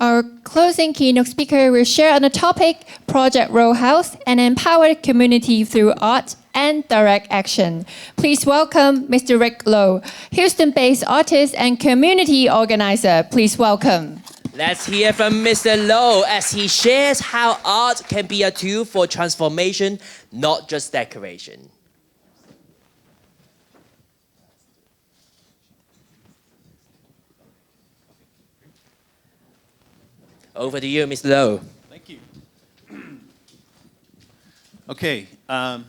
Our closing keynote speaker will share on the topic Project Row House and empower community through art and direct action. Please welcome Mr. Rick Lowe, Houston-based artist and community organizer. Please welcome. Let's hear from Mr. Lowe as he shares how art can be a tool for transformation, not just decoration. Over to you, Mr. Lowe. Thank you. Okay. I'm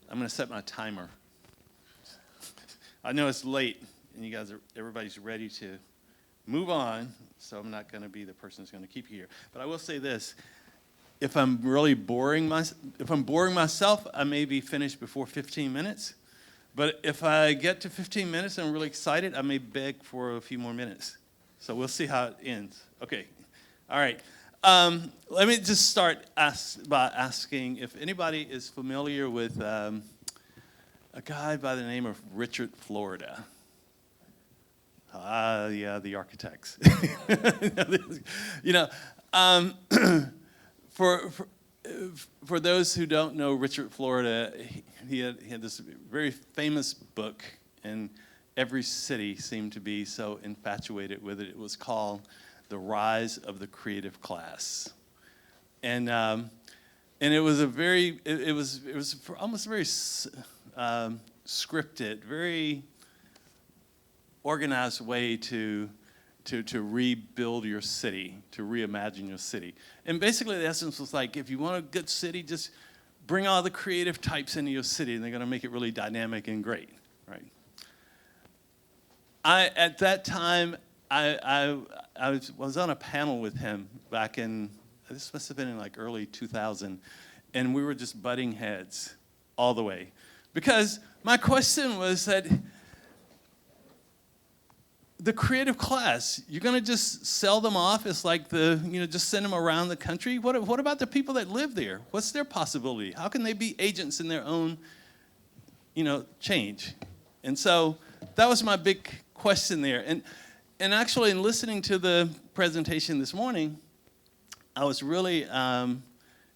going to set my timer. I know it's late, and you guys everybody's ready to move on, so I'm not going to be the person who's going to keep you here. But I will say this: if I'm really boring myself, I may be finished before 15 minutes. But if I get to 15 minutes and I'm really excited, I may beg for a few more minutes. So we'll see how it ends. Okay. All right. Let me just start by asking if anybody is familiar with a guy by the name of Richard Florida. Yeah, the architects. You know, for those who don't know Richard Florida, he had this very famous book, and every city seemed to be so infatuated with it. It was called The Rise of the Creative Class. And it was it was almost very scripted, very organized way to rebuild your city, to reimagine your city. And basically the essence was like, if you want a good city, just bring all the creative types into your city and they're gonna make it really dynamic and great, right? At that time, I was on a panel with him back in, this must have been in like early 2000, and we were just butting heads all the way. Because my question was that, the creative class, you're gonna just sell them off as like just send them around the country? What about the people that live there? What's their possibility? How can they be agents in their own, change? And so that was my big question there. And actually in listening to the presentation this morning, I was really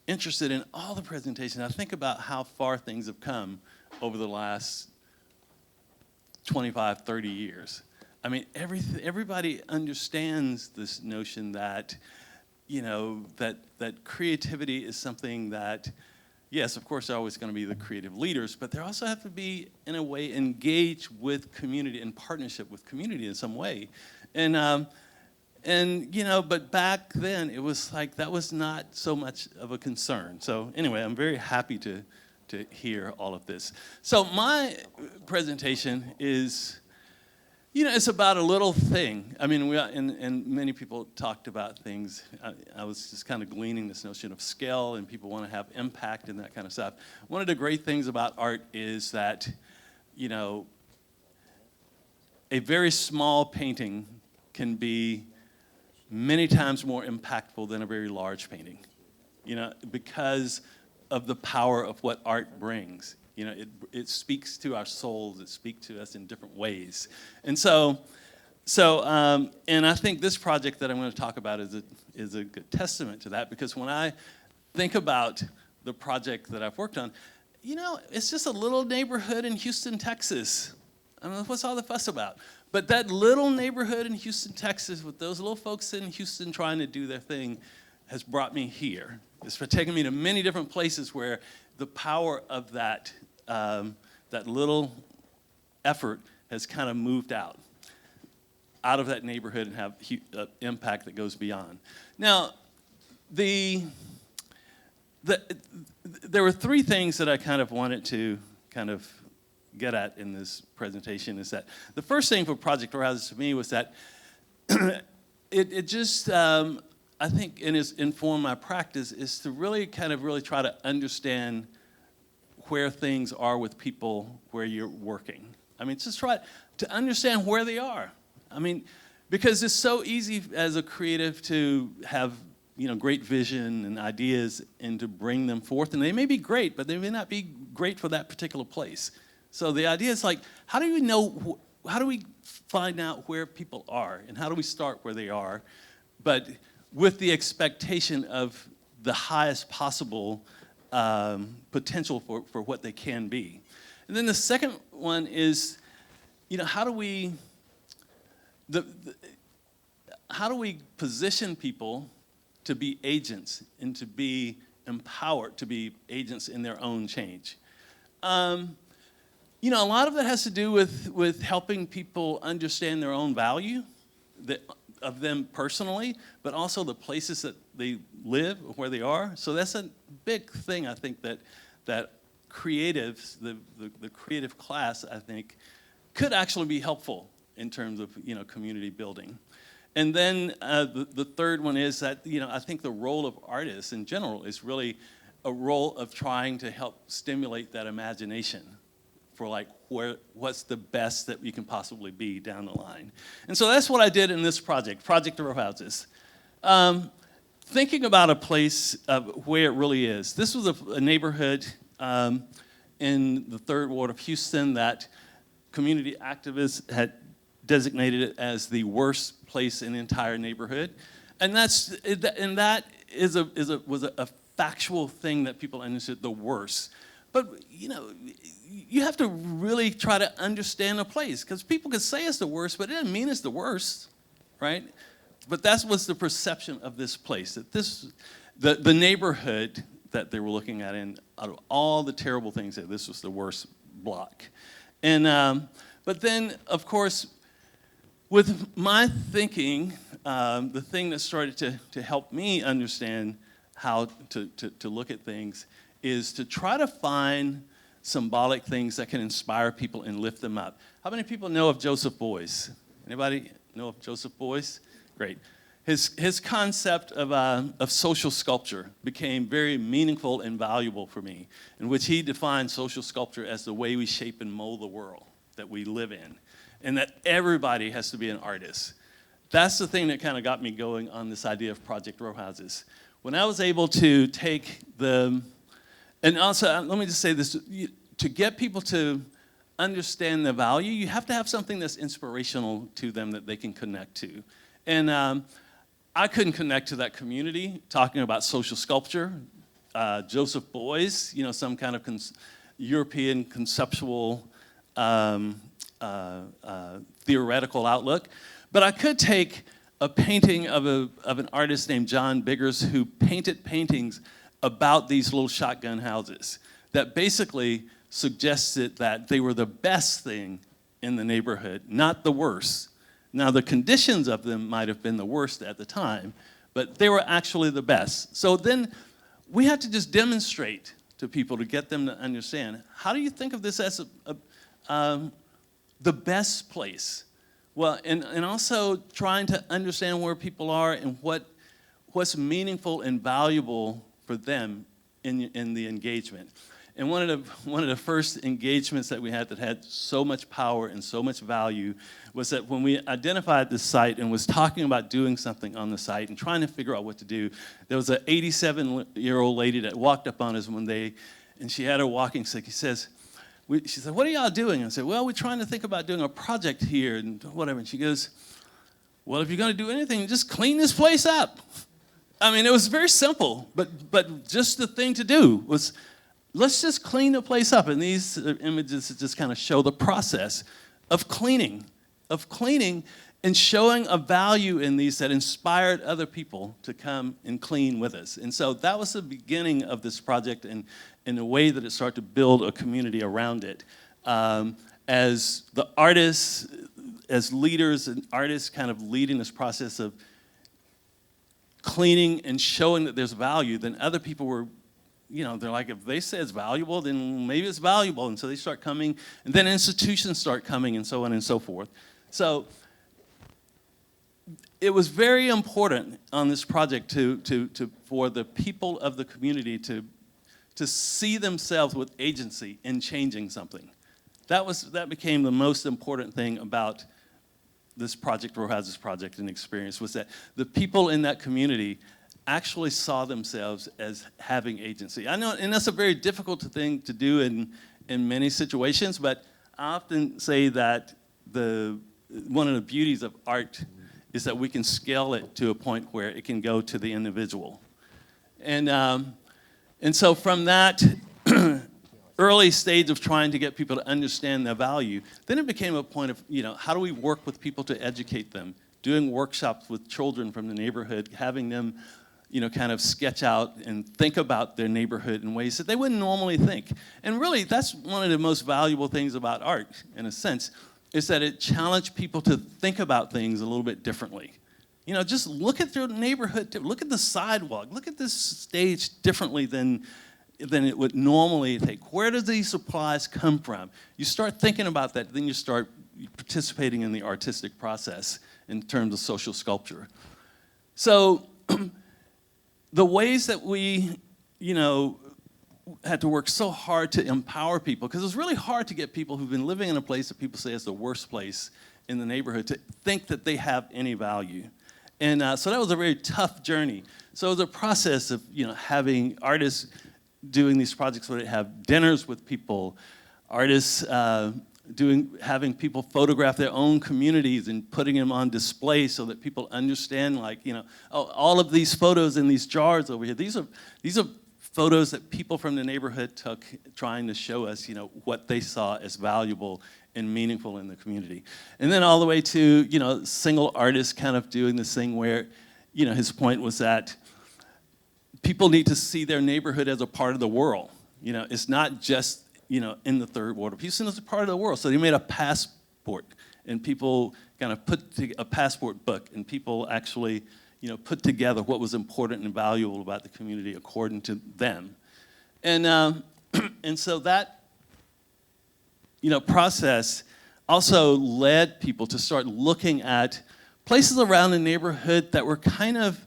interested in all the presentations. I think about how far things have come over the last 25, 30 years. I mean, everybody understands this notion that, that creativity is something that, yes, of course, they're always going to be the creative leaders, but they also have to be, in a way, engaged with community, in partnership with community in some way. But back then, it was like that was not so much of a concern. So anyway, I'm very happy to hear all of this. So my presentation is, it's about a little thing. I mean, and many people talked about things. I was just kind of gleaning this notion of scale, and people want to have impact and that kind of stuff. One of the great things about art is that, a very small painting can be many times more impactful than a very large painting, because of the power of what art brings. It speaks to our souls. It speaks to us in different ways. And and I think this project that I'm going to talk about is a good testament to that, because when I think about the project that I've worked on, it's just a little neighborhood in Houston, Texas. I don't know what's all the fuss about. But that little neighborhood in Houston, Texas, with those little folks in Houston trying to do their thing, has brought me here. It's taken me to many different places where the power of that little effort has kind of moved out of that neighborhood and have impact that goes beyond. Now, there were three things that I kind of wanted to kind of get at in this presentation. Is that the first thing for Project Horizons to me was that it just, I think, and it's informed my practice, is to really try to understand where things are with people where you're working. I mean, just try to understand where they are. I mean, because it's so easy as a creative to have, great vision and ideas and to bring them forth. And they may be great, but they may not be great for that particular place. So the idea is like, how do you know find out where people are, and how do we start where they are, but with the expectation of the highest possible potential for what they can be. And then the second one is, how do we position people to be agents and to be empowered to be agents in their own change? A lot of it has to do with helping people understand their own value of them personally, but also the places that they live, where they are. So that's a big thing, I think, that creatives, the creative class, I think, could actually be helpful in terms of community building. And then the third one is that I think the role of artists in general is really a role of trying to help stimulate that imagination for what's the best that we can possibly be down the line. And so that's what I did in this project, Project Row Houses. Thinking about a place where it really is. This was a neighborhood in the 3rd Ward of Houston that community activists had designated it as the worst place in the entire neighborhood. And that was a factual thing that people understood, the worst. But you have to really try to understand a place, because people can say it's the worst, but it doesn't mean it's the worst, right? But that was the perception of this place, that the neighborhood that they were looking at, and out of all the terrible things, that this was the worst block. And but then, of course, with my thinking, the thing that started to help me understand how to look at things is to try to find symbolic things that can inspire people and lift them up. How many people know of Joseph Beuys? Anybody know of Joseph Beuys? Great. His concept of social sculpture became very meaningful and valuable for me, in which he defined social sculpture as the way we shape and mold the world that we live in, and that everybody has to be an artist. That's the thing that kind of got me going on this idea of Project Row Houses. When I was able to take and also, let me just say this, to get people to understand the value, you have to have something that's inspirational to them that they can connect to. And I couldn't connect to that community talking about social sculpture. Joseph Beuys, some kind of European conceptual theoretical outlook. But I could take a painting of an artist named John Biggers, who painted paintings about these little shotgun houses that basically suggested that they were the best thing in the neighborhood, not the worst. Now, the conditions of them might have been the worst at the time, but they were actually the best. So then we had to just demonstrate to people to get them to understand, how do you think of this as the best place? Well, and also trying to understand where people are and what's meaningful and valuable for them in the engagement. And one of the first engagements that we had that had so much power and so much value was that when we identified the site and was talking about doing something on the site and trying to figure out what to do, there was an 87-year-old lady that walked up on us one day, and she had her walking stick. She said, "What are y'all doing?" I said, "Well, we're trying to think about doing a project here and whatever." And she goes, "Well, if you're going to do anything, just clean this place up." I mean, it was very simple, but just the thing to do was, let's just clean the place up. And these images just kind of show the process of cleaning and showing a value in these that inspired other people to come and clean with us. And so that was the beginning of this project, and in a way that it started to build a community around it. As the artists, as leaders and artists kind of leading this process of cleaning and showing that there's value, then other people were, they're like, if they say it's valuable, then maybe it's valuable. And so they start coming, and then institutions start coming, and so on and so forth. So it was very important on this project for the people of the community to see themselves with agency in changing something. That became the most important thing about this Project Row Houses project and experience, was that the people in that community actually saw themselves as having agency. I know, and that's a very difficult thing to do in many situations, but I often say that one of the beauties of art is that we can scale it to a point where it can go to the individual. And so from that early stage of trying to get people to understand their value, then it became a point of, how do we work with people to educate them? Doing workshops with children from the neighborhood, having them, kind of sketch out and think about their neighborhood in ways that they wouldn't normally think. And really, that's one of the most valuable things about art, in a sense, is that it challenged people to think about things a little bit differently. Just look at their neighborhood, look at the sidewalk, look at this stage differently than it would normally take. Where do these supplies come from? You start thinking about that, then you start participating in the artistic process in terms of social sculpture. So the ways that we, had to work so hard to empower people, because it was really hard to get people who've been living in a place that people say is the worst place in the neighborhood to think that they have any value. And so that was a very tough journey. So it was a process of, having artists doing these projects where they have dinners with people, artists having people photograph their own communities and putting them on display so that people understand, all of these photos in these jars over here, these are photos that people from the neighborhood took trying to show us, what they saw as valuable and meaningful in the community. And then all the way to, single artists kind of doing this thing where, his point was that people need to see their neighborhood as a part of the world. It's not just, in the third world. Houston is a part of the world. So they made a passport, and people kind of put a passport book, and people actually, put together what was important and valuable about the community according to them. And so that, process also led people to start looking at places around the neighborhood that were kind of,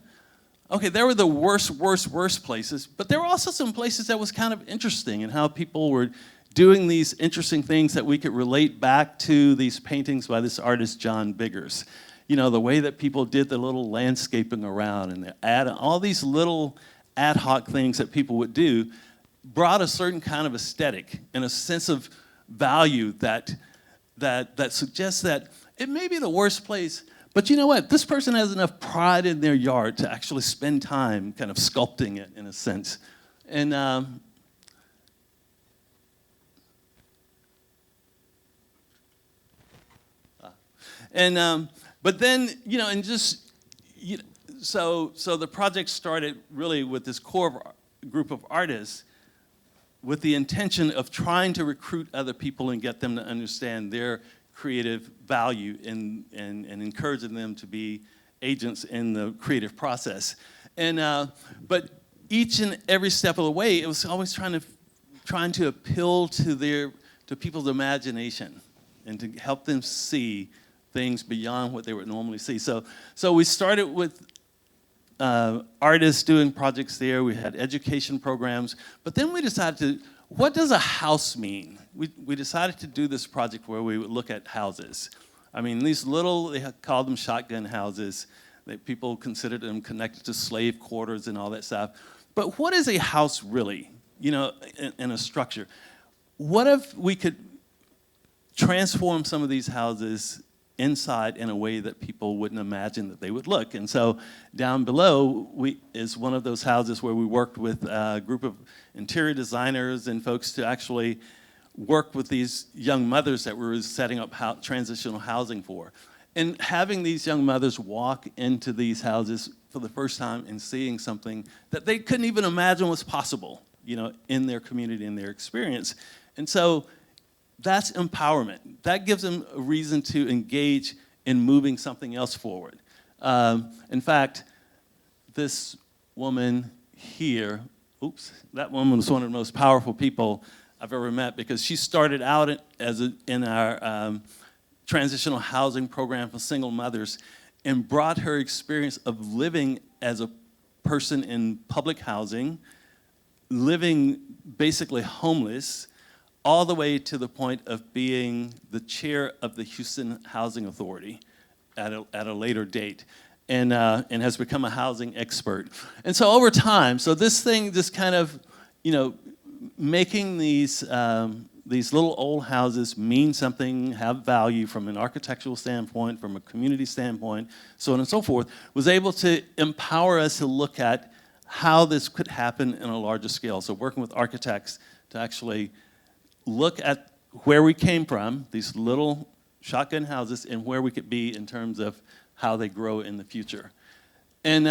okay, they were the worst places, but there were also some places that was kind of interesting in how people were doing these interesting things that we could relate back to these paintings by this artist, John Biggers. The way that people did the little landscaping around and all these little ad hoc things that people would do brought a certain kind of aesthetic and a sense of value that suggests that it may be the worst place, but you know what? This person has enough pride in their yard to actually spend time kind of sculpting it in a sense. But then, and just, so the project started really with this core group of artists with the intention of trying to recruit other people and get them to understand their creative value and encouraging them to be agents in the creative process. But each and every step of the way, it was always trying to appeal to people's imagination and to help them see things beyond what they would normally see. So we started with artists doing projects there. We had education programs, but then we decided what does a house mean? We decided to do this project where we would look at houses. I mean, these little, they called them shotgun houses. People considered them connected to slave quarters and all that stuff. But what is a house really, in a structure? What if we could transform some of these houses inside in a way that people wouldn't imagine that they would look? And so down below is one of those houses where we worked with a group of interior designers and folks to actually work with these young mothers that we were setting up transitional housing for. And having these young mothers walk into these houses for the first time and seeing something that they couldn't even imagine was possible, in their community, in their experience. And so that's empowerment. That gives them a reason to engage in moving something else forward. In fact, this woman here, that woman was one of the most powerful people I've ever met, because she started out in our transitional housing program for single mothers and brought her experience of living as a person in public housing, living basically homeless, all the way to the point of being the chair of the Houston Housing Authority at a later date, and has become a housing expert. And so over time, so this thing just kind of, making these these little old houses mean something, have value from an architectural standpoint, from a community standpoint, so on and so forth, was able to empower us to look at how this could happen in a larger scale. So working with architects to actually look at where we came from, these little shotgun houses, and where we could be in terms of how they grow in the future. And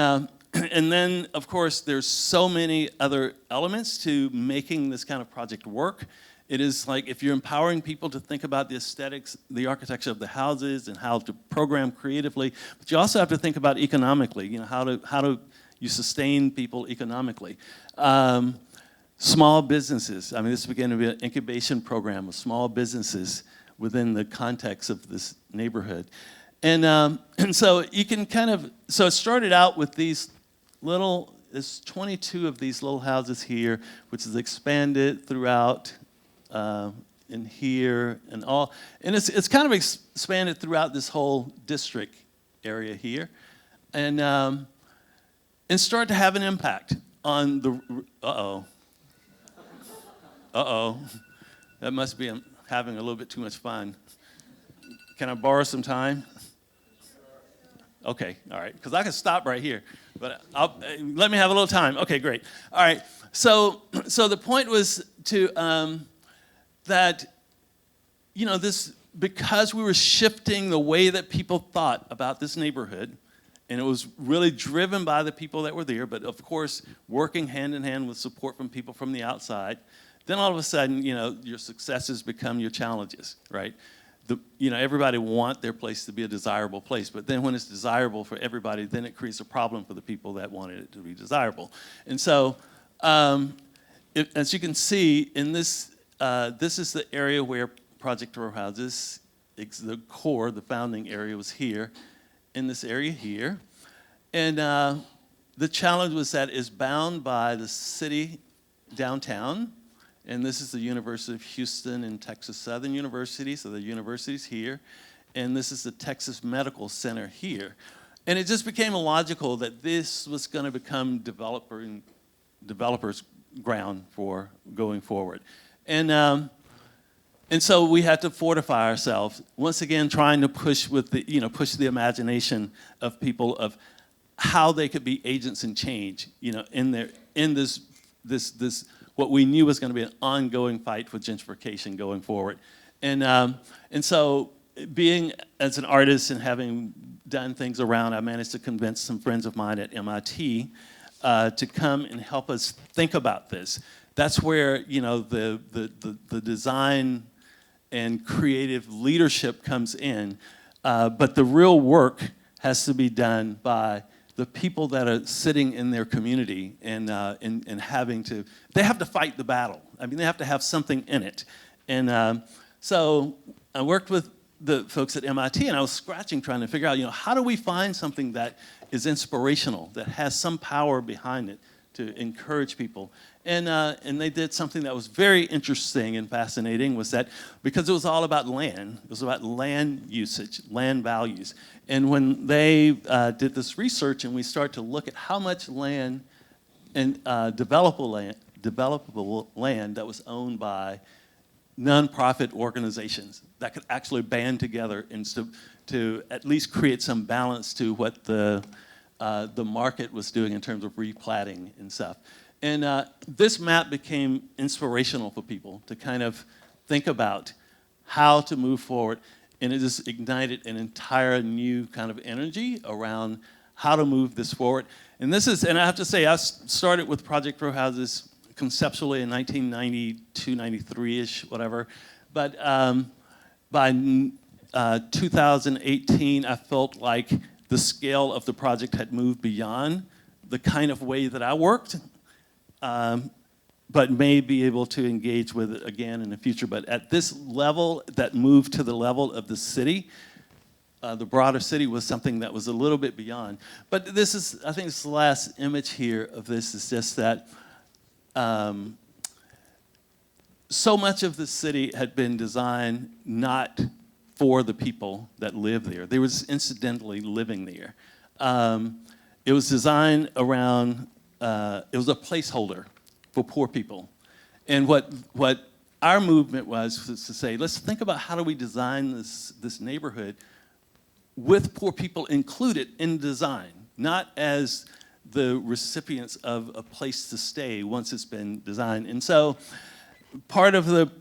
then, of course, there's so many other elements to making this kind of project work. It is like if you're empowering people to think about the aesthetics, the architecture of the houses, and how to program creatively, but you also have to think about economically, you know, how do you sustain people economically. Small businesses, I mean, this is beginning to be an incubation program of small businesses within the context of this neighborhood. And so you can kind of, so it started out with these little, there's 22 of these little houses here, which is expanded throughout in here and all. And it's kind of expanded throughout this whole district area here. And start to have an impact on the, that must be having a little bit too much fun. Can I borrow some time? Okay, all right, because I can stop right here, but let me have a little time. Okay, great. All right, so the point was to, that, you know, this, because we were shifting the way that people thought about this neighborhood, and it was really driven by the people that were there, but of course, working hand in hand with support from people from the outside, then all of a sudden, you know, your successes become your challenges, right? You know, everybody want their place to be a desirable place, but then when it's desirable for everybody, then it creates a problem for the people that wanted it to be desirable. And so, as you can see, in this, this is the area where Project Row Houses, the core, the founding area was here, in this area here. And the challenge was that it's bound by the city downtown. And this is the University of Houston and Texas Southern University, so the university's here. And this is the Texas Medical Center here. And it just became logical that this was going to become developers' ground for going forward. And so we had to fortify ourselves, once again trying to push with the, you know, push the imagination of people of how they could be agents in change, you know, in this what we knew was going to be an ongoing fight for gentrification going forward. And so being as an artist and having done things around, I managed to convince some friends of mine at MIT to come and help us think about this. That's where, you know, the design and creative leadership comes in, but the real work has to be done by the people that are sitting in their community and having to, they have to fight the battle. I mean, they have to have something in it. And so I worked with the folks at MIT, and I was scratching, trying to figure out, you know, how do we find something that is inspirational, that has some power behind it to encourage people. And they did something that was very interesting and fascinating, was that because it was all about land, it was about land usage, land values. And when they did this research and we started to look at how much land and developable land that was owned by nonprofit organizations that could actually band together and to at least create some balance to what the market was doing in terms of replatting and stuff. And this map became inspirational for people to kind of think about how to move forward. And it just ignited an entire new kind of energy around how to move this forward. And this is, and I have to say, I started with Project Row Houses conceptually in 1992, 93-ish, whatever. But by 2018, I felt like the scale of the project had moved beyond the kind of way that I worked, but may be able to engage with it again in the future. But at this level, that moved to the level of the city, the broader city, was something that was a little bit beyond. But this is, I think it's the last image here of this, is just that so much of the city had been designed not for the people that live there. They was incidentally living there. It was designed around, it was a placeholder for poor people. And what our movement was to say, let's think about how do we design this neighborhood with poor people included in design, not as the recipients of a place to stay once it's been designed. And so part of the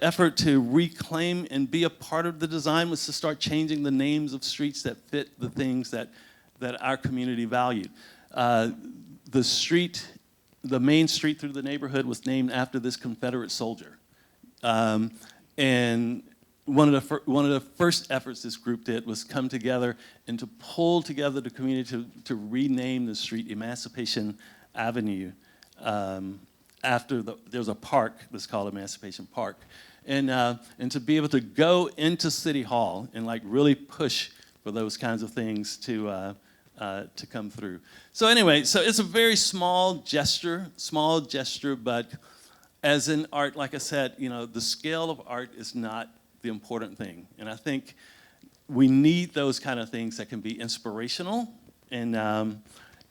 effort to reclaim and be a part of the design was to start changing the names of streets that fit the things that our community valued. The main street through the neighborhood was named after this Confederate soldier. And one of the first efforts this group did was come together and to pull together the community to rename the street Emancipation Avenue. There's a park that's called Emancipation Park. And to be able to go into City Hall and like really push for those kinds of things to come through. So anyway, so it's a very small gesture, but as in art, like I said, the scale of art is not the important thing. And I think we need those kind of things that can be inspirational, and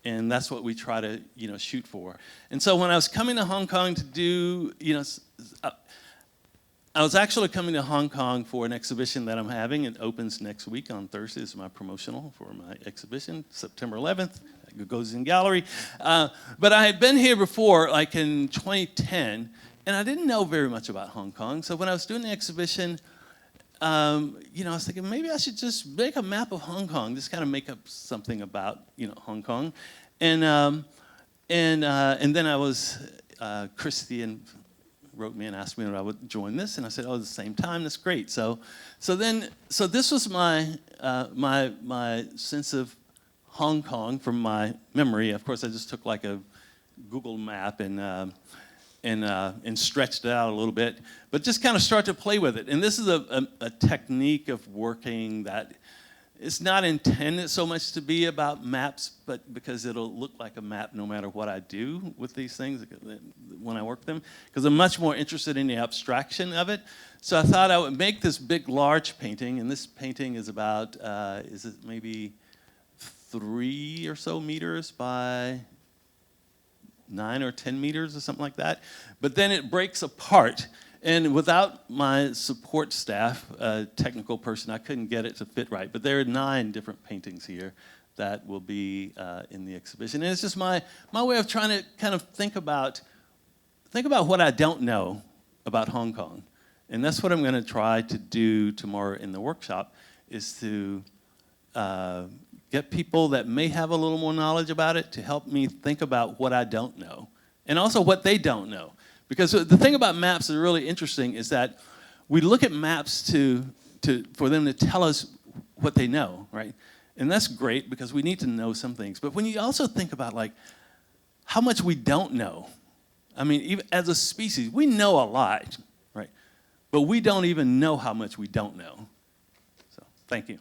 that's what we try to, shoot for. And so when I was coming to Hong Kong to do, I was actually coming to Hong Kong for an exhibition that I'm having. It opens next week on Thursday. It's my promotional for my exhibition, September 11th. It goes in gallery. But I had been here before, like in 2010, and I didn't know very much about Hong Kong. So when I was doing the exhibition, I was thinking maybe I should just make a map of Hong Kong, just kind of make up something about, Hong Kong. And then I was, Christian wrote me and asked me if I would join this, and I said, at the same time, that's great. So this was my sense of Hong Kong from my memory. Of course, I just took like a Google map and stretched it out a little bit, but just kind of start to play with it. And this is a technique of working that it's not intended so much to be about maps, but because it'll look like a map no matter what I do with these things when I work them, because I'm much more interested in the abstraction of it. So I thought I would make this big, large painting, and this painting is about, is it maybe 3 or so meters by 9 or 10 meters or something like that. But then it breaks apart. And without my support staff, technical person, I couldn't get it to fit right. But there are 9 different paintings here that will be in the exhibition. And it's just my way of trying to kind of think about what I don't know about Hong Kong. And that's what I'm going to try to do tomorrow in the workshop, is to get people that may have a little more knowledge about it to help me think about what I don't know, and also what they don't know. Because the thing about maps that are really interesting is that we look at maps for them to tell us what they know, right? And that's great because we need to know some things. But when you also think about like how much we don't know, I mean, even as a species, we know a lot, right? But we don't even know how much we don't know. So, thank you.